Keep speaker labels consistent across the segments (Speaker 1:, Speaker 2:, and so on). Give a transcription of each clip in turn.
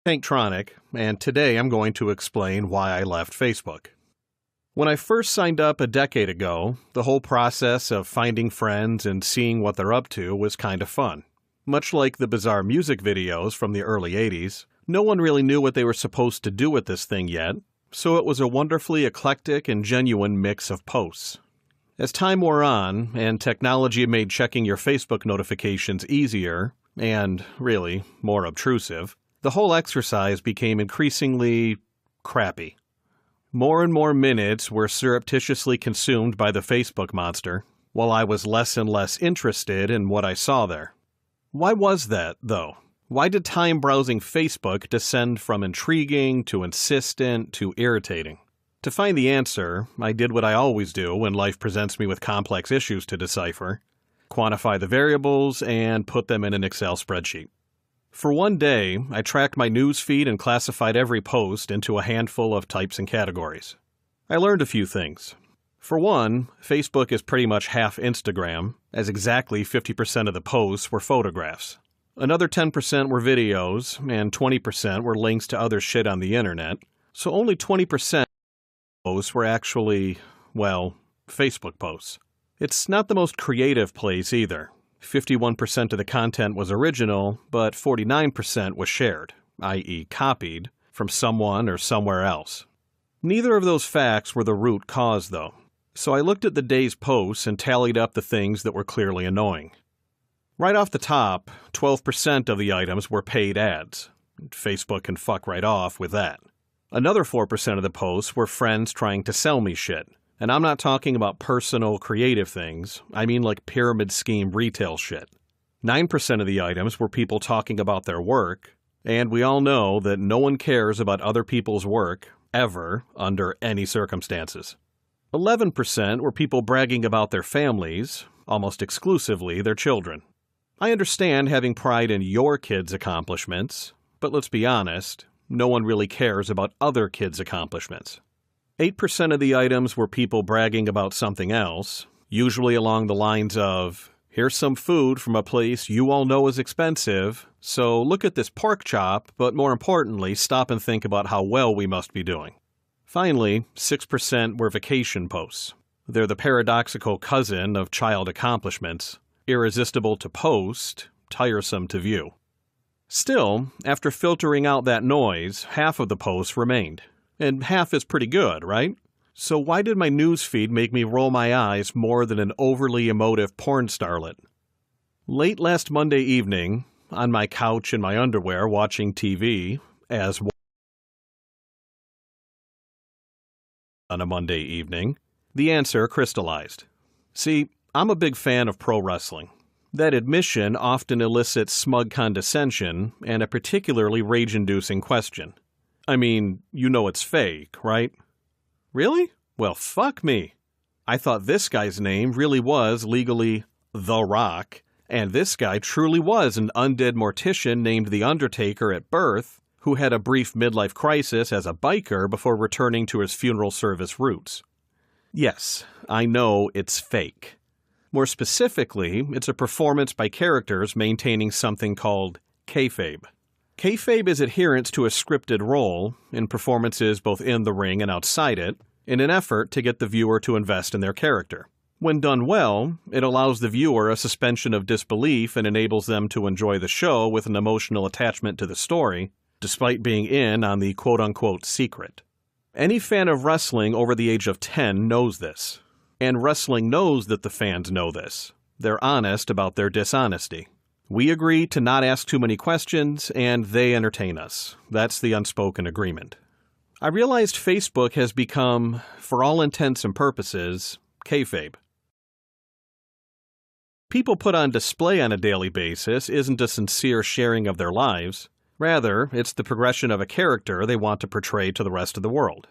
Speaker 1: Hanktronic, and today I'm going to explain why I left Facebook. When I first signed up a decade ago, the whole process of finding friends and seeing what they're up to was kind of fun. Much like the bizarre music videos from the early 80s, no one really knew what they were supposed to do with this thing yet, so it was a wonderfully eclectic and genuine mix of posts. As time wore on, and technology made checking your Facebook notifications easier, and, really, more obtrusive, the whole exercise became increasingly crappy. More and more minutes were surreptitiously consumed by the Facebook monster, while I was less and less interested in what I saw there. Why was that, though? Why did time browsing Facebook descend from intriguing to insistent to irritating? To find the answer, I did what I always do when life presents me with complex issues to decipher: quantify the variables and put them in an Excel spreadsheet. For one day, I tracked my news feed and classified every post into a handful of types and categories. I learned a few things. For one, Facebook is pretty much half Instagram, as exactly 50% of the posts were photographs. Another 10% were videos, and 20% were links to other shit on the internet, so only 20% of posts were actually, well, Facebook posts. It's not the most creative place either. 51% of the content was original, but 49% was shared, i.e. copied, from someone or somewhere else. Neither of those facts were the root cause, though. So I looked at the day's posts and tallied up the things that were clearly annoying. Right off the top, 12% of the items were paid ads. Facebook can fuck right off with that. Another 4% of the posts were friends trying to sell me shit. And I'm not talking about personal, creative things. I mean like pyramid scheme retail shit. 9% of the items were people talking about their work, and we all know that no one cares about other people's work, ever, under any circumstances. 11% were people bragging about their families, almost exclusively their children. I understand having pride in your kids' accomplishments, but let's be honest, no one really cares about other kids' accomplishments. 8% of the items were people bragging about something else, usually along the lines of, "Here's some food from a place you all know is expensive, so look at this pork chop, but more importantly, stop and think about how well we must be doing." Finally, 6% were vacation posts. They're the paradoxical cousin of child accomplishments, irresistible to post, tiresome to view. Still, after filtering out that noise, half of the posts remained. And half is pretty good, right? So why did my newsfeed make me roll my eyes more than an overly emotive porn starlet? Late last Monday evening, on my couch in my underwear watching TV, as on a Monday evening, the answer crystallized. See, I'm a big fan of pro wrestling. That admission often elicits smug condescension and a particularly rage-inducing question. I mean, you know it's fake, right? Really? Well, fuck me. I thought this guy's name really was legally The Rock, and this guy truly was an undead mortician named The Undertaker at birth, who had a brief midlife crisis as a biker before returning to his funeral service roots. Yes, I know it's fake. More specifically, it's a performance by characters maintaining something called kayfabe. Kayfabe is adherence to a scripted role, in performances both in the ring and outside it, in an effort to get the viewer to invest in their character. When done well, it allows the viewer a suspension of disbelief and enables them to enjoy the show with an emotional attachment to the story, despite being in on the quote-unquote secret. Any fan of wrestling over the age of 10 knows this. And wrestling knows that the fans know this. They're honest about their dishonesty. We agree to not ask too many questions, and they entertain us. That's the unspoken agreement. I realized Facebook has become, for all intents and purposes, kayfabe. People put on display on a daily basis isn't a sincere sharing of their lives. Rather, it's the progression of a character they want to portray to the rest of the world.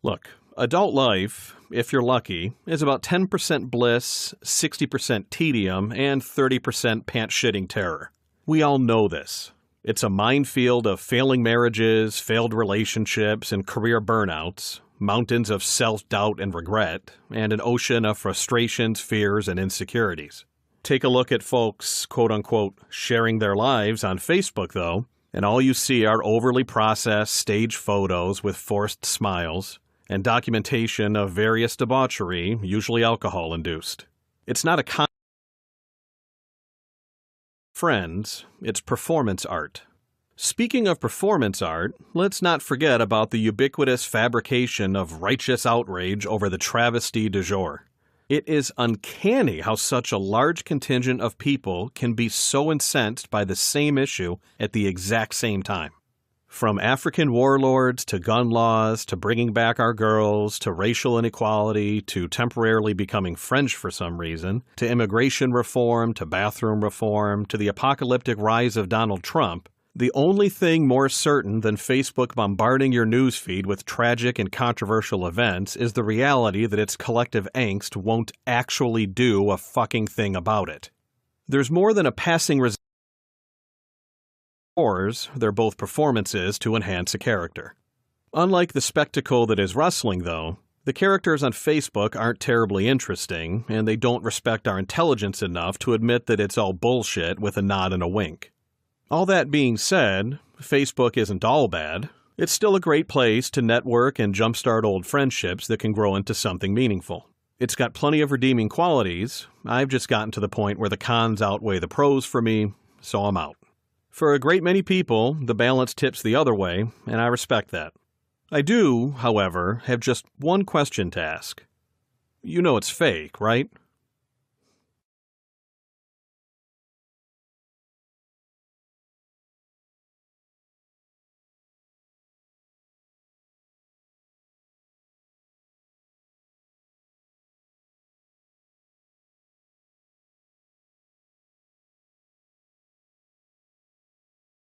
Speaker 1: Look, adult life, if you're lucky, is about 10% bliss, 60% tedium, and 30% pants-shitting terror. We all know this. It's a minefield of failing marriages, failed relationships, and career burnouts, mountains of self-doubt and regret, and an ocean of frustrations, fears, and insecurities. Take a look at folks, quote-unquote, sharing their lives on Facebook, though, And all you see are overly processed stage photos with forced smiles and documentation of various debauchery, usually alcohol-induced. It's not a friends, it's performance art. Speaking of performance art, let's not forget about the ubiquitous fabrication of righteous outrage over the travesty du jour. It is uncanny how such a large contingent of people can be so incensed by the same issue at the exact same time. From African warlords to gun laws to bringing back our girls to racial inequality to temporarily becoming French for some reason to immigration reform to bathroom reform to the apocalyptic rise of Donald Trump, the only thing more certain than Facebook bombarding your newsfeed with tragic and controversial events is the reality that its collective angst won't actually do a fucking thing about it. There's more than a passing they're both performances to enhance a character. Unlike the spectacle that is wrestling, though, the characters on Facebook aren't terribly interesting, and they don't respect our intelligence enough to admit that it's all bullshit with a nod and a wink. All that being said, Facebook isn't all bad. It's still a great place to network and jumpstart old friendships that can grow into something meaningful. It's got plenty of redeeming qualities. I've just gotten to the point where the cons outweigh the pros for me, so I'm out. For a great many people, the balance tips the other way, and I respect that. I do, however, have just one question to ask. You know it's fake, right?